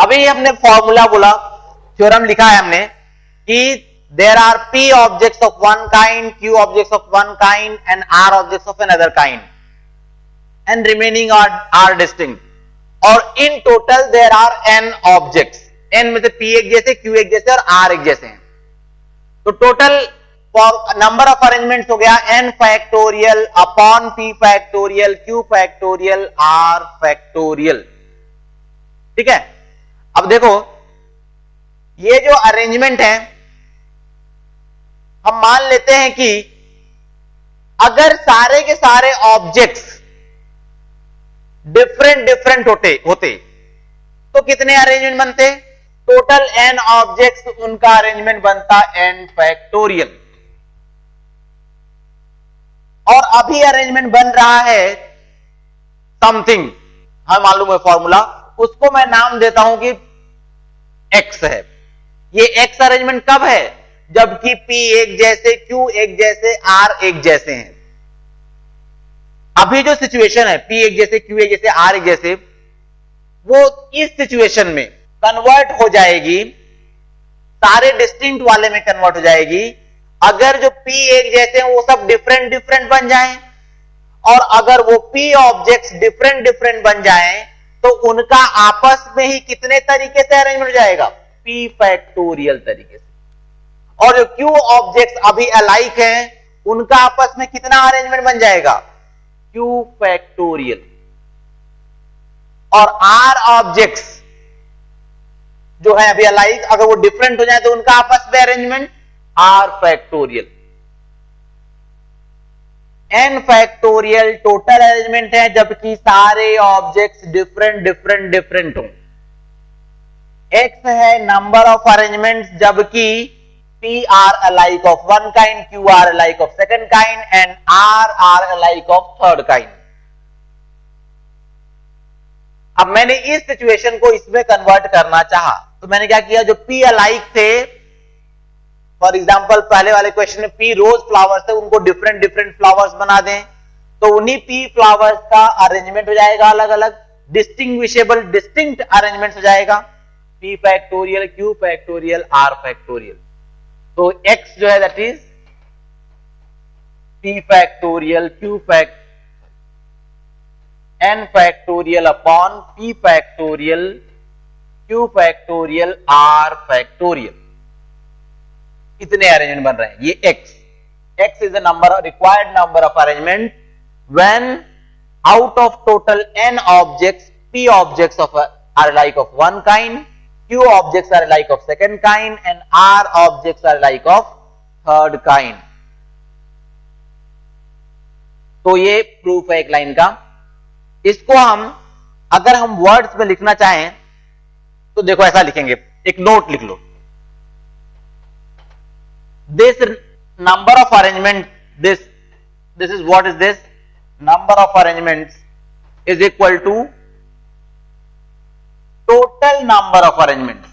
अभी हमने फॉर्मूला बोला, थ्योरम लिखा है हमने कि there are p objects of one kind, q objects of one kind and r objects of another kind and remaining are distinct, और in total there are n objects, n में से p एक जैसे, q एक जैसे और r एक जैसे हैं, तो टोटल नंबर ऑफ अरेंजमेंट्स हो गया n factorial upon p factorial q factorial r factorial. ठीक है, अब देखो ये जो अरेंजमेंट है, हम मान लेते हैं कि अगर सारे के सारे ऑब्जेक्ट्स डिफरेंट डिफरेंट होते तो कितने अरेंजमेंट बनते? टोटल n ऑब्जेक्ट्स, उनका अरेंजमेंट बनता n फैक्टोरियल। और अभी अरेंजमेंट बन रहा है समथिंग, हमें मालूम है फॉर्मूला, उसको मैं नाम देता हूं कि x है। ये x अरेंजमेंट कब है? जबकि p एक जैसे, q एक जैसे, r एक जैसे हैं। अभी जो सिचुएशन है p एक जैसे, q एक जैसे, r एक जैसे, वो इस सिचुएशन में कन्वर्ट हो जाएगी, सारे डिस्टिंक्ट वाले में कन्वर्ट हो जाएगी अगर जो p एक जैसे हैं वो सब डिफरेंट डिफरेंट बन जाएं, और अगर वो p ऑब्जेक्ट्स डिफरेंट डिफरेंट बन जाएं तो उनका आपस में ही कितने तरीके से अरेंजमेंट हो जाएगा? p फैक्टोरियल तरीके से। और जो q ऑब्जेक्ट्स अभी अलाइक हैं उनका आपस में कितना अरेंजमेंट बन जाएगा? q factorial. और r ऑब्जेक्ट्स जो है अभी अलाइक, अगर वो डिफरेंट हो जाए तो उनका आपस में arrangement r factorial. n factorial total arrangement है जबकि सारे ऑब्जेक्ट्स डिफरेंट डिफरेंट डिफरेंट हों। x है नंबर ऑफ अरेंजमेंट्स जबकि p are alike of one kind, q are alike of second kind and r are alike of third kind। अब मैंने इस situation को इसमें कन्वर्ट करना चाहा तो मैंने क्या किया, जो p अलाइक थे, फॉर एग्जांपल पहले वाले क्वेश्चन में p रोज फ्लावर्स थे, उनको डिफरेंट डिफरेंट फ्लावर्स बना दें तो उन्हीं p फ्लावर्स का अरेंजमेंट हो जाएगा अलग अलग, डिस्टिंग्विशेबल डिस्टिंक्ट अरेंजमेंट हो जाएगा, p factorial, q factorial, r factorial. तो x जो है that is p factorial q fact n factorial upon p factorial q factorial r factorial. इतने अरेंजमेंट बन रहे हैं। ये x is the number, required number of arrangement when out of total n objects p objects are like of one kind, q objects are alike of second kind and r objects are alike of third kind। तो ये proof है एक line का। इसको हम अगर हम words में लिखना चाहें तो देखो ऐसा लिखेंगे, एक नोट लिख लो, this number of arrangement, this is what is this, number of arrangements is equal to total number of arrangements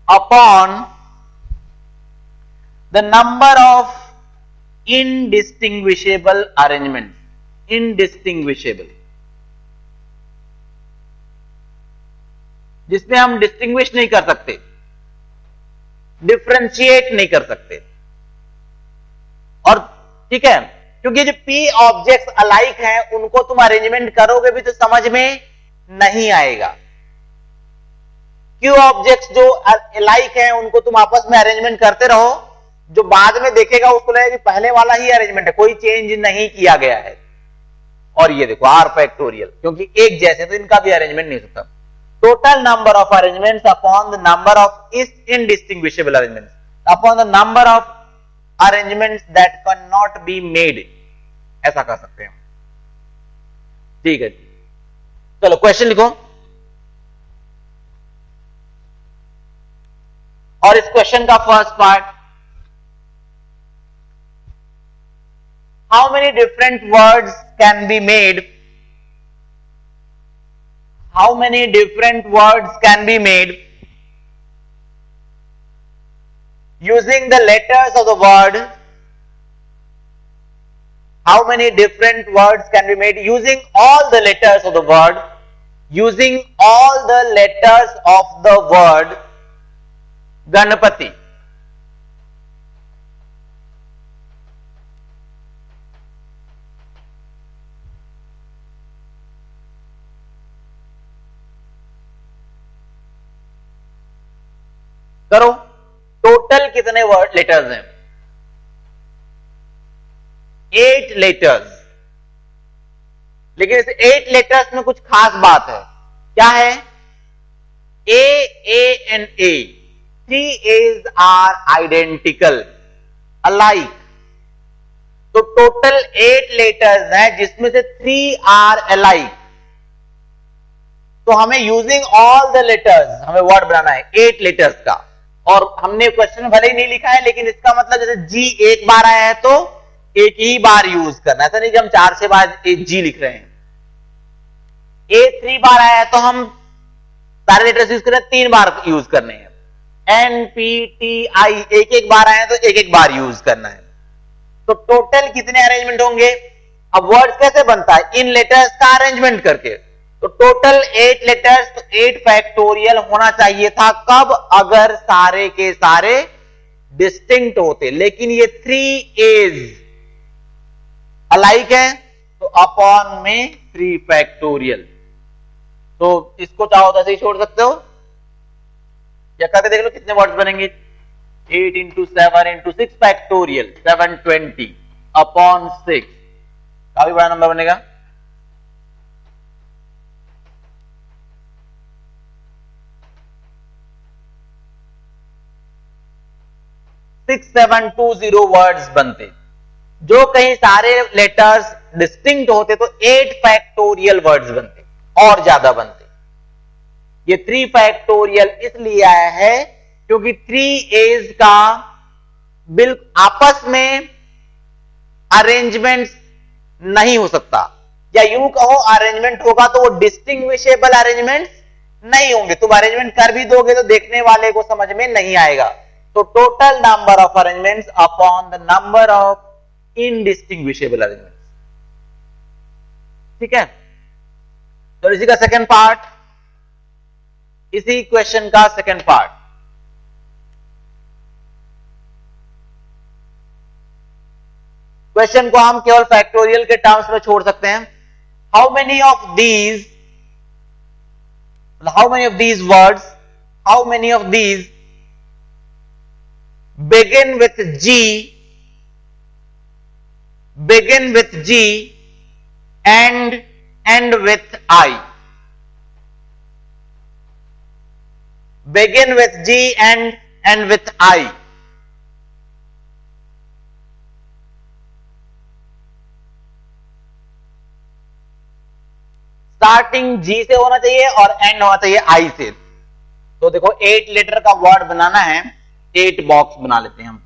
upon the number of indistinguishable arrangements, indistinguishable, जिसमें हम डिस्टिंग्विश नहीं कर सकते, डिफरेंशिएट नहीं कर सकते। और ठीक है, क्योंकि जो p ऑब्जेक्ट्स अलाइक हैं उनको तुम अरेंजमेंट करोगे भी तो समझ में नहीं आएगा, q ऑब्जेक्ट्स जो अलाइक हैं उनको तुम आपस में अरेंजमेंट करते रहो, जो बाद में देखेगा उसको लगेगा कि पहले वाला ही अरेंजमेंट है, कोई चेंज नहीं किया गया है। और ये देखो r फैक्टोरियल, क्योंकि एक जैसे तो इनका भी अरेंजमेंट नहीं हो सकता। Total number of arrangements upon the number of indistinguishable arrangements upon the number of arrangements that can not be made, ऐसा कर सकते हैं। ठीक है, चलो क्वेश्चन लिखो। और इस क्वेश्चन का first part, how many different words can be made, how many different words can be made using the letters of the word how many different words can be made using all the letters of the word, using all the letters of the word Ganpati. करो, total कितने word letters हैं? 8 letters. लेकिन इस 8 letters में कुछ खास बात है। क्या है? A and A, 3 A's are identical, alike. तो टोटल 8 लेटर्स हैं जिसमें से 3 are alike. तो हमें यूजिंग ऑल द लेटर्स हमें वर्ड बनाना है 8 लेटर्स का। और हमने क्वेश्चन भले ही नहीं लिखा है, लेकिन इसका मतलब जैसे जी एक बार आया है तो एक ही बार यूज करना, ऐसा नहीं कि हम 4 बार एक जी लिख रहे हैं। ए 3 बार आया है तो हम सारे लेटर्स यूज कर रहे हैं, 3 बार यूज करने हैं। एन पी टी आई एक एक बार आए हैं तो एक एक बार यूज करना है। तो टोटल कितने अरेंजमेंट होंगे? अब वर्ड कैसे बनता है? इन लेटर्स का अरेंजमेंट करके। तो टोटल 8 लेटर्स, तो 8 फैक्टोरियल होना चाहिए था। कब? अगर सारे के सारे डिस्टिंक्ट होते। लेकिन ये 3 A's अलाइक है तो अपॉन में 3 फैक्टोरियल। तो इसको चाहो तो ऐसे ही छोड़ सकते हो या करके देख लो कितने वर्ड्स बनेंगे। 8 इंटू 7 इंटू 6 फैक्टोरियल 720 अपॉन 6, काफी बड़ा नंबर बनेगा। 6720 वर्ड्स बनते। जो कहीं सारे लेटर्स डिस्टिंक्ट होते तो 8 फैक्टोरियल वर्ड्स बनते और ज्यादा बनते। ये 3 फैक्टोरियल इसलिए आया है क्योंकि 3 A's का आपस में अरेंजमेंट नहीं हो सकता, या यूं कहो अरेंजमेंट होगा तो वो डिस्टिंग्विशेबल अरेंजमेंट नहीं होंगे। तुम अरेंजमेंट कर भी दोगे तो देखने वाले को समझ में नहीं आएगा। तो total number of arrangements upon the number of indistinguishable arrangements. ठीक है, तो इसी का सेकंड पार्ट, इसी क्वेश्चन का सेकंड पार्ट। क्वेश्चन को हम केवल फैक्टोरियल के टर्म्स में छोड़ सकते हैं। How many of these words, how many of these begin with G and end with I. Begin with G and end with I. Starting G से होना चाहिए और एंड होना चाहिए I से। तो देखो 8 लेटर का वर्ड बनाना है, 8 बॉक्स बना लेते हैं हम।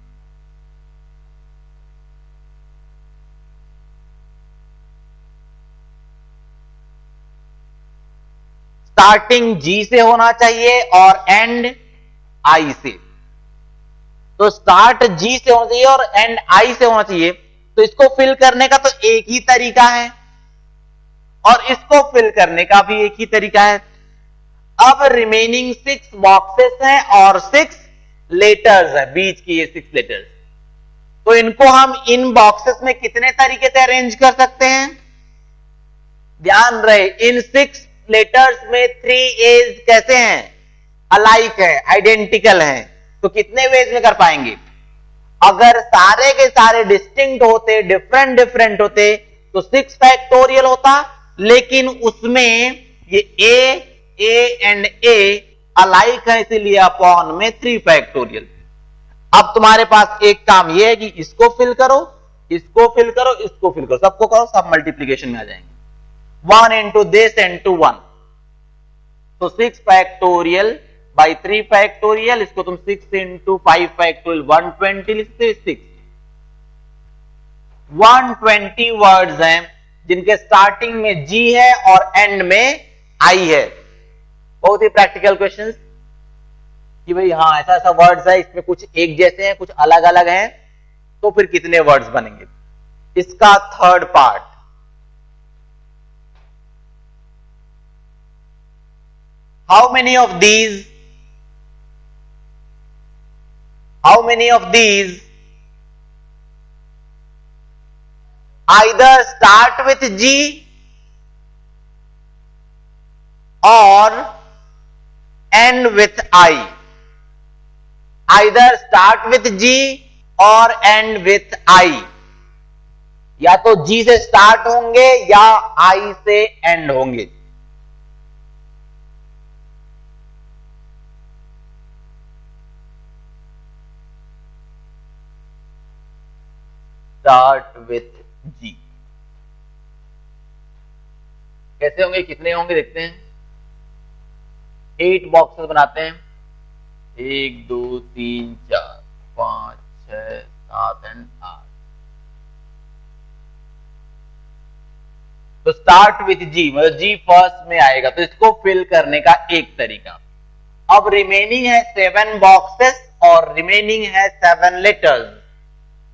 स्टार्टिंग G से होना चाहिए और एंड I से। तो स्टार्ट G से होना चाहिए और एंड I से होना चाहिए। तो इसको फिल करने का तो एक ही तरीका है और इसको फिल करने का भी एक ही तरीका है। अब रिमेनिंग 6 बॉक्सेस हैं और 6 लेटर्स है, बीच की ये 6 लेटर्स। तो इनको हम इन बॉक्सेस में कितने तरीके से अरेंज कर सकते हैं? ध्यान रहे, इन 6 लेटर्स में 3 A's कैसे हैं? अलाइक है, आइडेंटिकल हैं। तो कितने वेज में कर पाएंगे? अगर सारे के सारे डिस्टिंक्ट होते, डिफरेंट होते तो 6 फैक्टोरियल होता, लेकिन उसमें ये A एंड A अलाइक है, इसीलिए अपॉन में 3 फैक्टोरियल। अब तुम्हारे पास एक काम यह है कि इसको फिल करो, इसको फिल करो, इसको फिल करो, सबको करो, सब मल्टीप्लीकेशन में आ जाएंगे। 1 इंटू दिस इंटू 1, तो 6 फैक्टोरियल बाई 3 फैक्टोरियल। इसको तुम 6 इंटू 5 फैक्टोरियल 120 लिखते। 120 वर्ड्स हैं जिनके स्टार्टिंग में G है और एंड में I है। बहुत ही प्रैक्टिकल क्वेश्चंस कि भाई हाँ ऐसा ऐसा वर्ड्स है, इसमें कुछ एक जैसे हैं, कुछ अलग अलग हैं, तो फिर कितने वर्ड्स बनेंगे। इसका third part, how many of these either start with G और and with I, either start with G और एंड विथ I, या तो G से स्टार्ट होंगे या I से एंड होंगे। स्टार्ट विथ G कैसे होंगे, कितने होंगे देखते हैं। 8 बॉक्सेस बनाते हैं, 1 2 3 4 5 6 7 एंड 8। तो स्टार्ट विथ G मतलब G फर्स्ट में आएगा, तो इसको फिल करने का एक तरीका। अब रिमेनिंग है 7 बॉक्सेस और रिमेनिंग है 7 लेटर्स,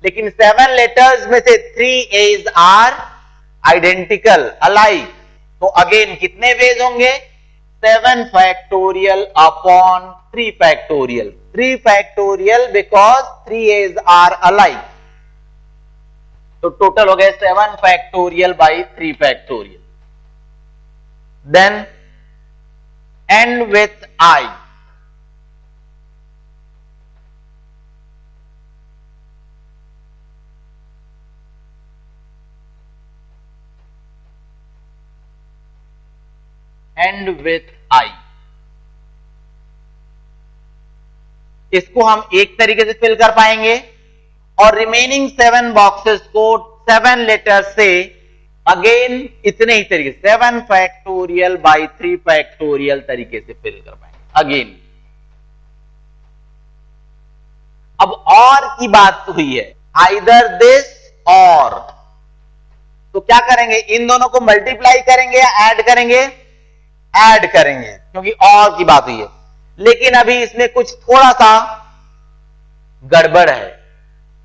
लेकिन 7 लेटर्स में से 3 A's आर आइडेंटिकल अलाइक, तो अगेन कितने वेज होंगे, 7 factorial upon 3 factorial, 3 factorial because 3 A's are alike, तो टोटल हो गए 7 factorial by 3 factorial. Then end with I, end with I, इसको हम एक तरीके से फिल कर पाएंगे और रिमेनिंग 7 बॉक्सेस को 7 लेटर से अगेन इतने ही तरीके 7 फैक्टोरियल बाई 3 फैक्टोरियल तरीके से फिल कर पाएंगे अगेन। अब और की बात हुई है, आइदर दिस और, तो क्या करेंगे, इन दोनों को मल्टीप्लाई करेंगे या ऐड करेंगे, ऐड करेंगे क्योंकि और की बात हुई है। लेकिन अभी इसमें कुछ थोड़ा सा गड़बड़ है,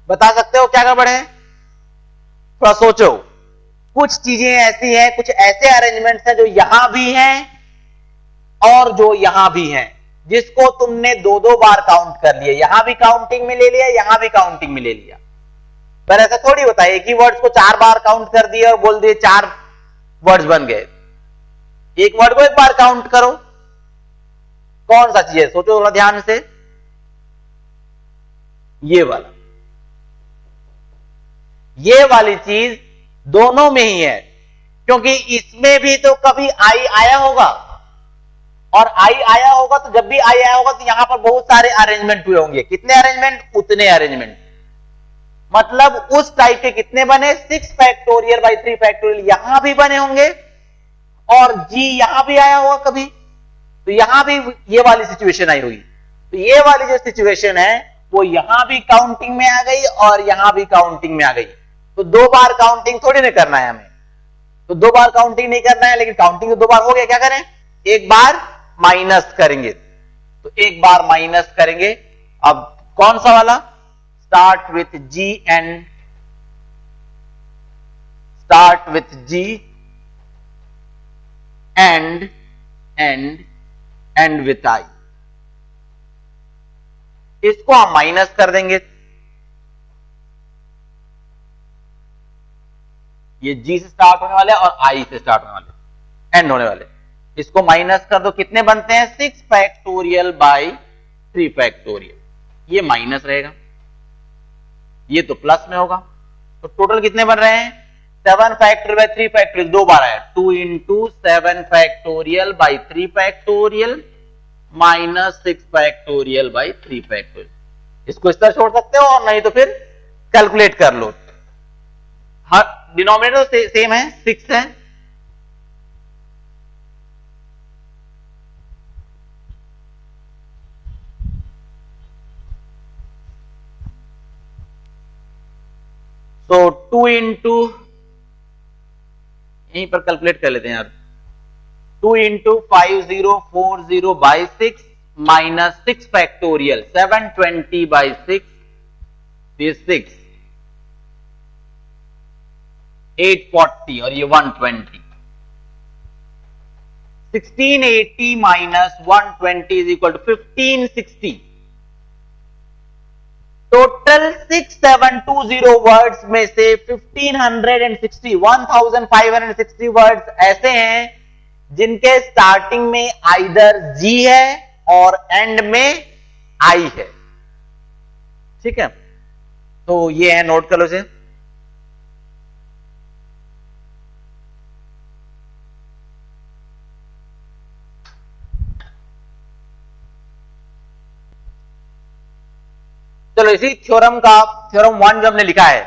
बता सकते हो क्या गड़बड़ है, थोड़ा सोचो। कुछ चीजें ऐसी हैं, कुछ ऐसे अरेंजमेंट्स हैं जो यहां भी हैं और जो यहां भी हैं, जिसको तुमने 2-2 बार काउंट कर लिया, यहां भी काउंटिंग में ले लिया, यहां भी काउंटिंग में ले लिया। पर ऐसा थोड़ी होता है एक ही वर्ड्स को 4 बार काउंट कर दिए और बोल दिए 4 वर्ड्स बन गए। एक वर्ड को एक बार काउंट करो, कौन सा चीज है, सोचो थोड़ा ध्यान से। ये वाली चीज दोनों में ही है, क्योंकि इसमें भी तो कभी I आया होगा, और I आया होगा तो जब भी I आया होगा तो यहां पर बहुत सारे अरेंजमेंट हुए होंगे। कितने अरेंजमेंट, उतने अरेंजमेंट, मतलब उस टाइप के कितने बने, 6 फैक्टोरियल बाई 3 फैक्टोरियल यहां भी बने होंगे और G यहां भी आया होगा कभी, तो यहां भी ये वाली सिचुएशन आई हुई। तो ये वाली जो सिचुएशन है वो यहां भी काउंटिंग में आ गई और यहां भी काउंटिंग में आ गई। तो 2 बार काउंटिंग थोड़ी नहीं करना है हमें, तो 2 बार काउंटिंग नहीं करना है, लेकिन काउंटिंग तो 2 बार हो गया, क्या करें, एक बार माइनस करेंगे, तो एक बार माइनस करेंगे। अब कौन सा वाला, start with G and start with G and with I, इसको हम माइनस कर देंगे। ये G से स्टार्ट होने वाले और I से स्टार्ट होने वाले, एंड होने वाले, इसको माइनस कर दो, कितने बनते हैं, 6 फैक्टोरियल बाई 3 फैक्टोरियल, ये माइनस रहेगा, ये तो प्लस में होगा। तो टोटल कितने बन रहे हैं, 7 फैक्टोरियल बाई 3 फैक्टोरियल 2 बार आया, 2 into 7 factorial by 3 factorial minus 6 factorial by 3 factorial. इसको इस तरह छोड़ सकते हो और नहीं तो फिर कैलकुलेट कर लो। हर डिनोमिनेटर तो सेम है, 6 है, तो 2 इंटू, यहीं पर कैलकुलेट कर लेते हैं यार, 2 into 5040 by 6 minus 6 factorial 720 by 6, 6 840 और ये 120। 1680 minus 120 is equal to 1560। Total 6720 words में से 1560 वर्ड्स ऐसे हैं जिनके स्टार्टिंग में आइदर जी है और एंड में आई है। ठीक है, तो ये है, नोट कर लो इसे। चलो इसी थ्योरम का थ्योरम 1 जो हमने लिखा है,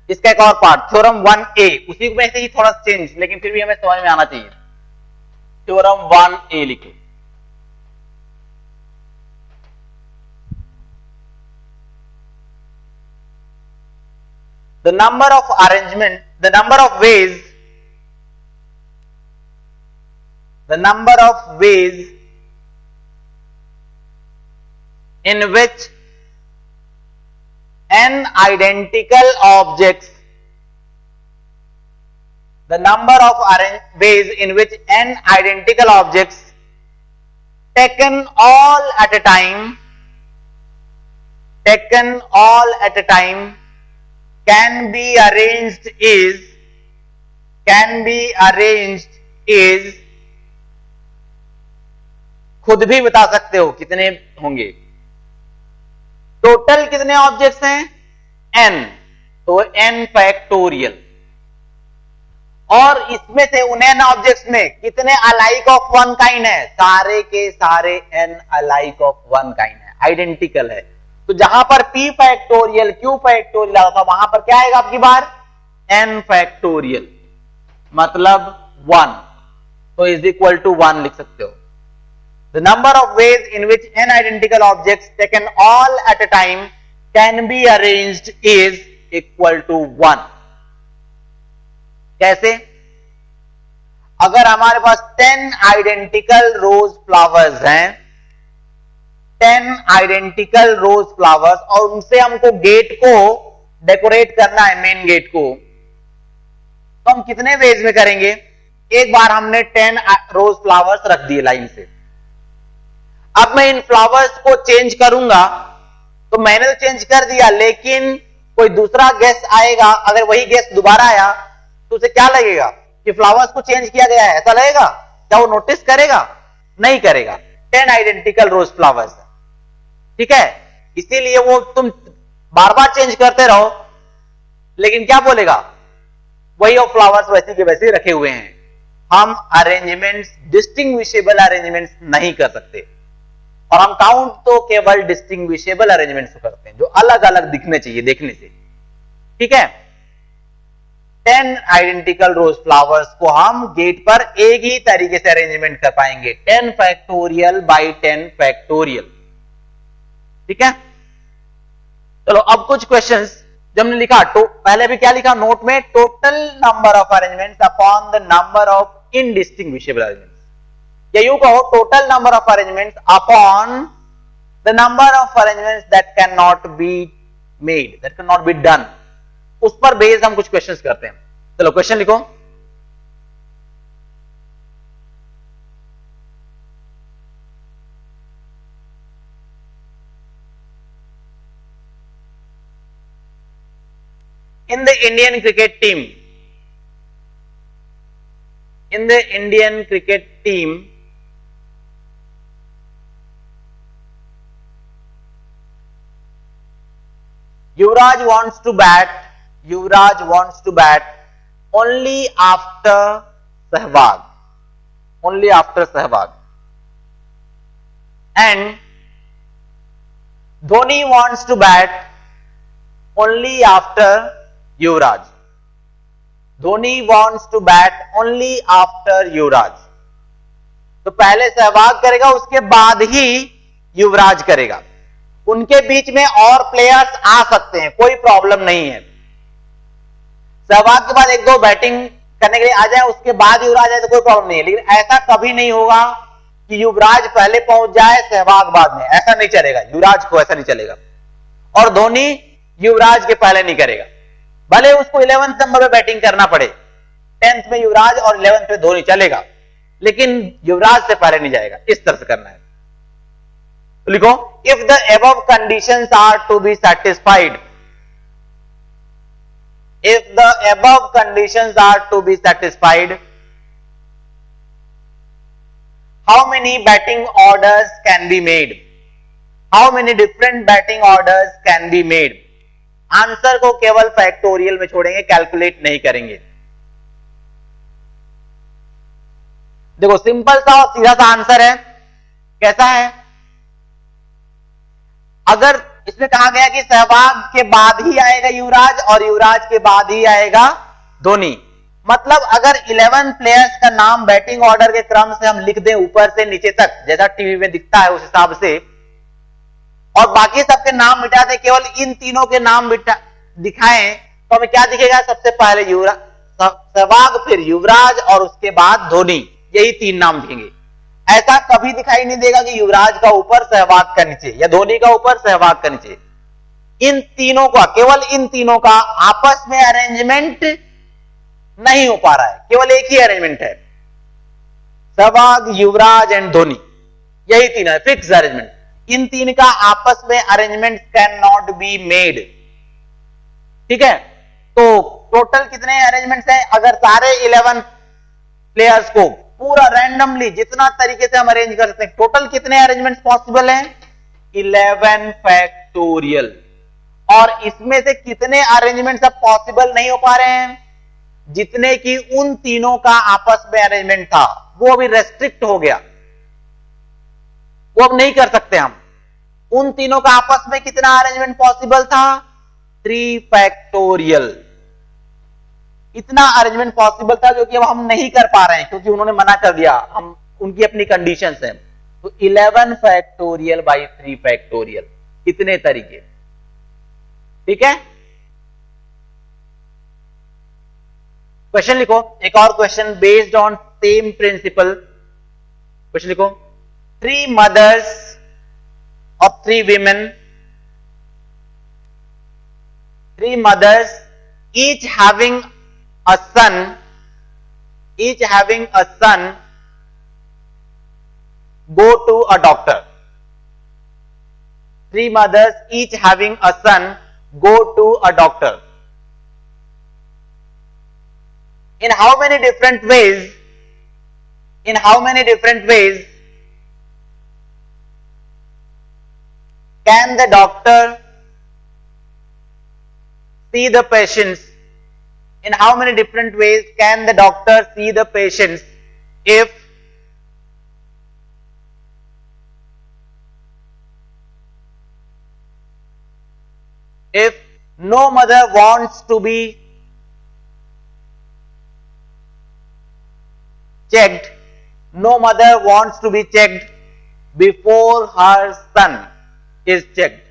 इसका एक और पार्ट थ्योरम 1A, उसी में से ही थोड़ा चेंज, लेकिन फिर भी हमें समझ में आना चाहिए। थ्योरम 1A लिखे। The number of arrangement, the number of ways in which n identical objects, the number of ways in which n identical objects taken all at a time can be arranged is खुद भी बता सकते हो कितने होंगे। Total कितने objects हैं? n, तो n फैक्टोरियल। और इसमें से उन n ऑब्जेक्ट्स में कितने अलाइक ऑफ वन काइंड है? सारे के सारे n alike of one kind है, आइडेंटिकल है। तो जहां पर p फैक्टोरियल q फैक्टोरियल आता था, वहां पर क्या आएगा आपकी बार? n फैक्टोरियल, मतलब 1, तो इज इक्वल टू 1 लिख सकते हो। The number of ways in which n identical objects taken all at a time can be arranged is equal to 1. कैसे? अगर हमारे पास 10 आइडेंटिकल रोज फ्लावर्स हैं, 10 आइडेंटिकल रोज फ्लावर्स, और उनसे हमको गेट को डेकोरेट करना है, मेन गेट को, तो हम कितने वेज में करेंगे? एक बार हमने 10 रोज फ्लावर्स रख दिए लाइन से। अब मैं इन फ्लावर्स को चेंज करूंगा, तो मैंने तो चेंज कर दिया, लेकिन कोई दूसरा गेस्ट आएगा, अगर वही गेस्ट दोबारा आया तो उसे क्या लगेगा कि फ्लावर्स को चेंज किया गया है, ऐसा लगेगा? क्या वो नोटिस करेगा? नहीं करेगा। 10 आइडेंटिकल रोज फ्लावर्स, ठीक है, इसीलिए वो तुम बार बार चेंज करते रहो, लेकिन क्या बोलेगा? वही ऑफ फ्लावर्स वैसे के वैसे रखे हुए हैं। हम अरेंजमेंट्स, डिस्टिंग्विशेबल अरेंजमेंट्स नहीं कर सकते, और हम काउंट तो केवल डिस्टिंग्विशेबल अरेंजमेंट्स करते हैं, जो अलग अलग दिखने चाहिए देखने से। ठीक है, 10 आइडेंटिकल रोज फ्लावर्स को हम गेट पर एक ही तरीके से अरेंजमेंट कर पाएंगे, 10 फैक्टोरियल बाई 10 फैक्टोरियल। ठीक है, चलो अब कुछ क्वेश्चंस जो हमने लिखा, तो पहले भी क्या लिखा नोट में? Total number of arrangements upon the number of indistinguishable arrangements, या यूं कहो total number of arrangements upon the number of arrangements that can not be made, that can not be done. उस पर बेस्ड हम कुछ questions करते हैं। चलो क्वेश्चन लिखो। In the Indian cricket team, Yuvraj wants to bat only after Sehwag, and Dhoni wants to bat only after Yuvraj. तो पहले सहवाग करेगा, उसके बाद ही युवराज करेगा। उनके बीच में और प्लेयर्स आ सकते हैं, कोई प्रॉब्लम नहीं है। सहवाग के बाद एक दो बैटिंग करने के लिए आ जाए, उसके बाद युवराज आए तो कोई प्रॉब्लम नहीं है, लेकिन ऐसा कभी नहीं होगा कि युवराज पहले पहुंच जाए सहवाग बाद में, ऐसा नहीं चलेगा। युवराज को ऐसा नहीं चलेगा, और धोनी युवराज के पहले नहीं करेगा, भले उसको 11वें नंबर पे बैटिंग करना पड़े। 10th में युवराज और 11th में धोनी चलेगा, लेकिन युवराज से पहले नहीं जाएगा। इस तरह से करना है। तो लिखो, if the above conditions are to be satisfied, if the above conditions are to be satisfied, how many batting orders can be made? How many different batting orders can be made? Answer को केवल factorial में छोड़ेंगे, calculate नहीं करेंगे। देखो simple सा और सीधा सा आंसर है। कैसा है? अगर इसमें कहा गया कि सहवाग के बाद ही आएगा युवराज और युवराज के बाद ही आएगा धोनी, मतलब अगर 11 प्लेयर्स का नाम बैटिंग ऑर्डर के क्रम से हम लिख दें ऊपर से नीचे तक, जैसा टीवी में दिखता है उस हिसाब से, और बाकी सबके नाम मिटा दें, केवल इन तीनों के नाम दिखाएं, तो हमें क्या दिखेगा? सबसे पहले युवराज, सहवाग, फिर युवराज और उसके बाद धोनी, यही 3 नाम दिखेंगे। ऐसा कभी दिखाई नहीं देगा कि युवराज का ऊपर सहवाग का नीचे या धोनी का ऊपर सहवाग का नीचे। इन तीनों का, केवल इन तीनों का आपस में अरेंजमेंट नहीं हो पा रहा है, केवल एक ही अरेंजमेंट है, सहवाग, युवराज एंड धोनी, यही 3 है, फिक्स अरेंजमेंट। इन 3 का आपस में arrangement can not be made. ठीक है, तो टोटल कितने अरेंजमेंट्स हैं? अगर सारे 11 प्लेयर्स को पूरा रैंडमली जितना तरीके से हम अरेंज कर सकते हैं, टोटल कितने अरेंजमेंट्स पॉसिबल हैं? 11 फैक्टोरियल। और इसमें से कितने अरेंजमेंट्स अब पॉसिबल नहीं हो पा रहे हैं? जितने की उन तीनों का आपस में अरेंजमेंट था, वो अभी रेस्ट्रिक्ट हो गया, वो अब नहीं कर सकते हम। उन तीनों का आपस में कितना अरेंजमेंट पॉसिबल था? 3 फैक्टोरियल। इतना अरेंजमेंट पॉसिबल था जो कि अब हम नहीं कर पा रहे हैं, क्योंकि उन्होंने मना कर दिया, हम उनकी अपनी कंडीशंस हैं। तो 11 फैक्टोरियल बाई 3 फैक्टोरियल, कितने तरीके। ठीक है, क्वेश्चन लिखो, एक और question based on same principle. Question लिखो, 3 mothers of 3 women, 3 mothers each having a son, go to a doctor. 3 mothers each having a son go to a doctor. In how many different ways can the doctor see the patients? In how many different ways can the doctor see the patients if no mother wants to be checked, before her son is checked?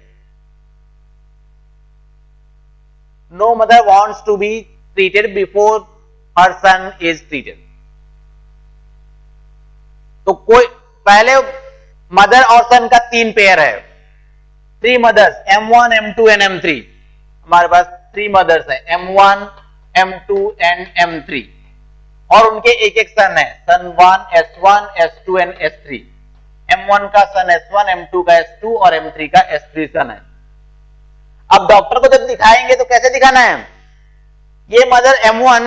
No mother wants to be treated before her son is treated. तो कोई पहले mother और सन का 3 pair है, 3 mother's M1, M2 and M3। हमारे पास 3 mother's है, M1, M2 and M3, और उनके एक एक सन है, सन 1, S1, S2 and S3। M1 का सन S1, M2 का S2 और M3 का S3 सन है। अब डॉक्टर को जब दिखाएंगे तो कैसे दिखाना है? ये मदर M1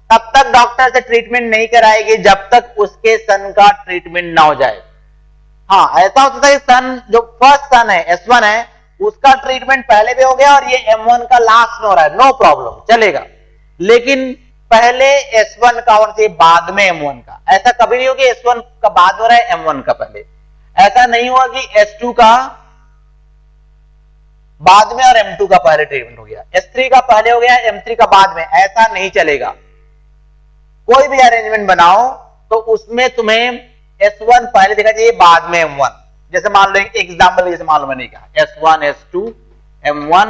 तब तक डॉक्टर से ट्रीटमेंट नहीं कराएगी जब तक उसके सन का ट्रीटमेंट ना हो जाए। हाँ, ऐसा होता है, सन जो फर्स्ट सन है S1 है, उसका ट्रीटमेंट पहले भी हो गया और ये M1 का लास्ट में हो रहा है, नो प्रॉब्लम, चलेगा। लेकिन पहले S1 का होना चाहिए, बाद में M1 का। ऐसा कभी नहीं हो कि S1 का बाद हो रहा है, M1 का पहले। ऐसा नहीं हुआ कि S2 का बाद में और M2 का पहले ट्रीटमेंट हो गया, S3 का पहले हो गया, M3 का बाद में, ऐसा नहीं चलेगा। कोई भी अरेंजमेंट बनाओ तो उसमें तुम्हें S1 पहले देखा चाहिए, बाद में M1। जैसे मान लो एग्जाम्पल, जैसे मान लो मैंने कहा S1, S2, M1,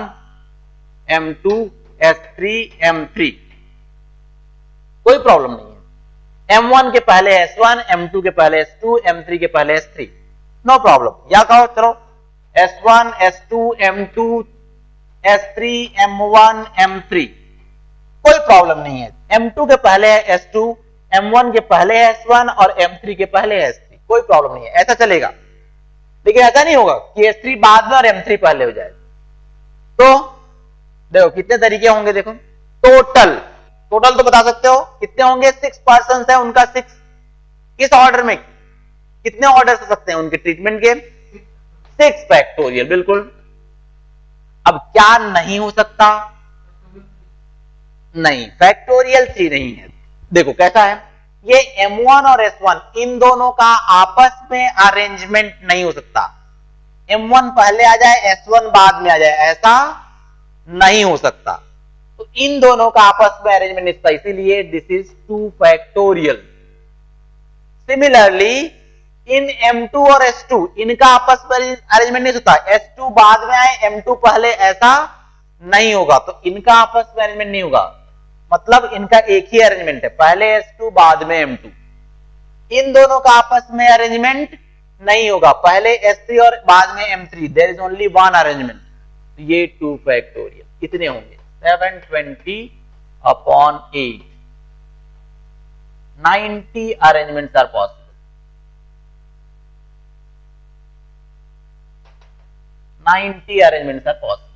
M2, S3, M3, कोई प्रॉब्लम नहीं है। M1 के पहले S1, M2 के पहले S2, M3 के पहले S3, नो प्रॉब्लम। या कहो चलो S1, S2, M2, S3, M1, M3, कोई प्रॉब्लम नहीं है। M2 के पहले है S2, M1 के पहले है S1 और M3 के पहले है S3, कोई प्रॉब्लम नहीं है, ऐसा चलेगा। लेकिन ऐसा नहीं होगा कि S3 बाद में और M3 पहले हो जाए। तो देखो कितने तरीके होंगे, देखो टोटल तो बता सकते हो कितने होंगे, 6 पर्सन है उनका 6, किस ऑर्डर में, कितने ऑर्डर हो सकते हैं उनके ट्रीटमेंट के, 6 फैक्टोरियल, बिल्कुल। अब क्या नहीं हो सकता, नहीं, फैक्टोरियल 3 नहीं है। देखो कैसा है, ये M1 और S1 इन दोनों का आपस में अरेंजमेंट नहीं हो सकता। M1 पहले आ जाए S1 बाद में आ जाए, ऐसा नहीं हो सकता। तो इन दोनों का आपस में अरेंजमेंट नहीं होता, इसीलिए this is 2 factorial. Similarly in M2 और S2 इनका आपस में अरेंजमेंट नहीं होता, S2 बाद में आए M2 पहले, ऐसा नहीं होगा। तो इनका आपस में अरेंजमेंट नहीं होगा, मतलब इनका एक ही अरेंजमेंट है, पहले S2 बाद में M2। इन दोनों का आपस में अरेंजमेंट नहीं होगा, पहले S3 और बाद में M3, there is only one arrangement. ये 2 फैक्टोरियल कितने होंगे, 720/8, 90 arrangements are possible. 90 arrangements are possible.